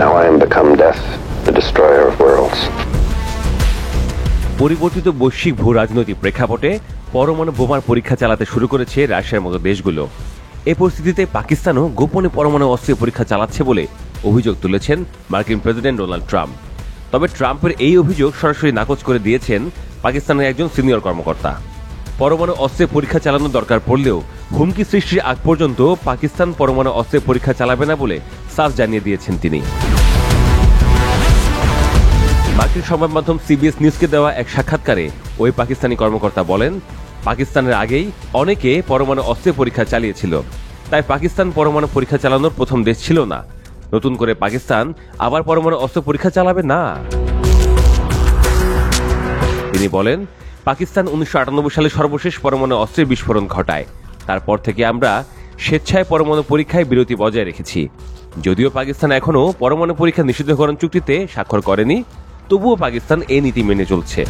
Now I am become death, the destroyer of worlds. পরিবর্তিত বৈশ্বিক ভূ রাজনৈতিক প্রেক্ষাপটে পরমাণু বোমার পরীক্ষা চালাতে শুরু করেছে রাশিয়ার মতো দেশগুলো। এ পরিস্থিতিতে পাকিস্তানও গোপনে পরমাণু অস্ত্রের পরীক্ষা চালাচ্ছে বলে অভিযোগ তুলেছেন মার্কিন প্রেসিডেন্ট ডোনাল্ড ট্রাম্প। তবে ট্রাম্পের এই অভিযোগ সরাসরি নাকচ করে দিয়েছেন পাকিস্তানের একজন সিনিয়র কর্মকর্তা। পরমাণু অস্ত্রের পরীক্ষা চালানোর দরকার পড়লেও হুমকি সৃষ্টির আগ পর্যন্ত পাকিস্তান পরমাণু অস্ত্রের পরীক্ষা চালাবে না বলে সাফ জানিয়ে দিয়েছেন তিনি। মার্কিন সংবাদ মাধ্যম সিবিএস নিউজকে দেওয়া এক সাক্ষাৎকারে ওই পাকিস্তানি কর্মকর্তা বলেন, পাকিস্তানের আগেই অনেকে পরমাণু অস্ত্রের পরীক্ষা চালিয়েছিল, তাই পাকিস্তান পরমাণু পরীক্ষা চালানোর প্রথম দেশ ছিল না। নতুন করে পাকিস্তান আবার পরমাণু অস্ত্র পরীক্ষা চালাবে না। তিনি বলেন, পাকিস্তান 1998 সালে সর্বশেষ পরমাণু অস্ত্রের বিস্ফোরণ ঘটায়। তারপর থেকে আমরা স্বেচ্ছায় পরমাণু পরীক্ষায় বিরতি বজায় রেখেছি। যদিও পাকিস্তান এখনও পরমাণু পরীক্ষা নিষিদ্ধকরণ চুক্তিতে স্বাক্ষর করেনি, তবুও পাকিস্তান এই নীতি মেনে চলছে।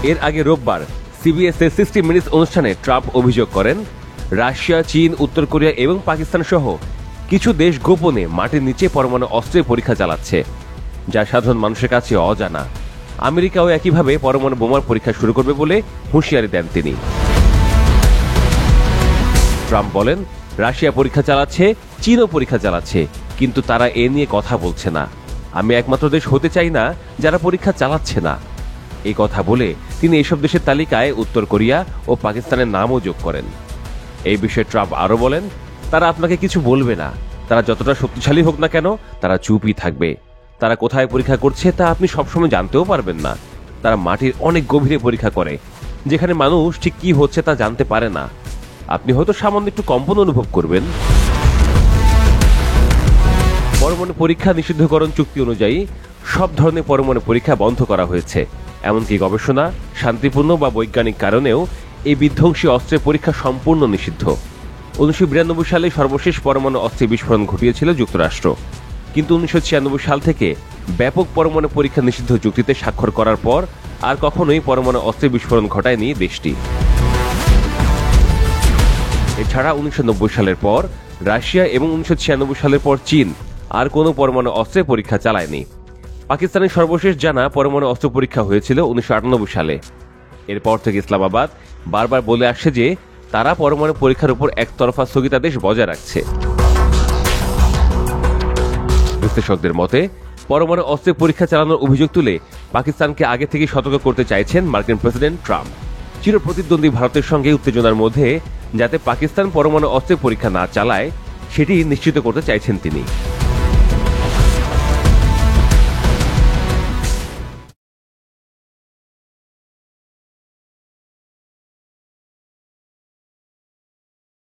এর আগে রোববার সিবিএস এর 60 মিনিটস অনুষ্ঠানে ট্রাম্প অভিযোগ করেন, রাশিয়া, চীন, উত্তর কোরিয়া এবং পাকিস্তান সহ কিছু দেশ গোপনে মাটির নিচে পরমাণু অস্ত্রের পরীক্ষা চালাচ্ছে, যা সাধারণ মানুষের কাছে অজানা। আমেরিকাও একইভাবে পরমাণু বোমার পরীক্ষা শুরু করবে বলে হুঁশিয়ারি দেন তিনি। ট্রাম্প বলেন, রাশিয়া পরীক্ষা চালাচ্ছে, চীনও পরীক্ষা চালাচ্ছে, কিন্তু তারা এ নিয়ে কথা বলছে না। আমি একমাত্র দেশ হতে চাই না যারা পরীক্ষা চালাচ্ছে না। এই কথা বলে তিনি এসব দেশের তালিকায় উত্তর কোরিয়া ও পাকিস্তানের নামও যোগ করেন। এই বিষয়ে ট্রাম্প আরও বলেন, তারা আপনাকে কিছু বলবে না। তারা যতটা শক্তিশালী হোক না কেন, তারা চুপই থাকবে। তারা কোথায় পরীক্ষা করছে তা আপনি সবসময় জানতেও পারবেন না। তারা মাটির অনেক গভীরে পরীক্ষা করে, যেখানে মানুষ ঠিক কি হচ্ছে তা জানতে পারে না। আপনি হয়তো সামান্য একটু কম্পন অনুভব করবেন। পরমাণু পরীক্ষা নিষিদ্ধকরণ চুক্তি অনুযায়ী সব ধরনের পরমাণু পরীক্ষা বন্ধ করা হয়েছে। এমনকি গবেষণা, শান্তিপূর্ণ বা বৈজ্ঞানিক কারণেও এই বিধ্বংসী অস্ত্রের পরীক্ষা সম্পূর্ণ নিষিদ্ধ। 1992 সালে সর্বশেষ পরমাণু অস্ত্রের বিস্ফোরণ ঘটিয়েছিল যুক্তরাষ্ট্র, কিন্তু 1996 সাল থেকে ব্যাপক পরমাণু পরীক্ষা নিষিদ্ধ চুক্তিতে স্বাক্ষর করার পর আর কখনোই পরমাণু অস্ত্রের বিস্ফোরণ ঘটায়নি দেশটি। এছাড়া 1990 সালের পর রাশিয়া এবং 1996 সালের পর চীন আর কোনো পরমাণু অস্ত্রের পরীক্ষা চালায়নি। পাকিস্তানের সর্বশেষ জানা পরমাণু অস্ত্র পরীক্ষা হয়েছিল 1998 সালে। এরপর থেকে ইসলামাবাদ বারবার বলে আসছে যে তারা পরমাণু পরীক্ষার উপর একতরফা স্থগিতাদেশ বজায় রাখছে। বিশ্লেষকদের মতে, পরমাণু অস্ত্রের পরীক্ষা চালানোর অভিযোগ তুলে পাকিস্তানকে আগে থেকে সতর্ক করতে চাইছেন মার্কিন প্রেসিডেন্ট ট্রাম্প। চিরপ্রতিদ্বন্দ্বী ভারতের সঙ্গে উত্তেজনার মধ্যে যাতে পাকিস্তান পরমাণু অস্ত্রের পরীক্ষা না চালায়, সেটি নিশ্চিত করতে চাইছেন তিনি।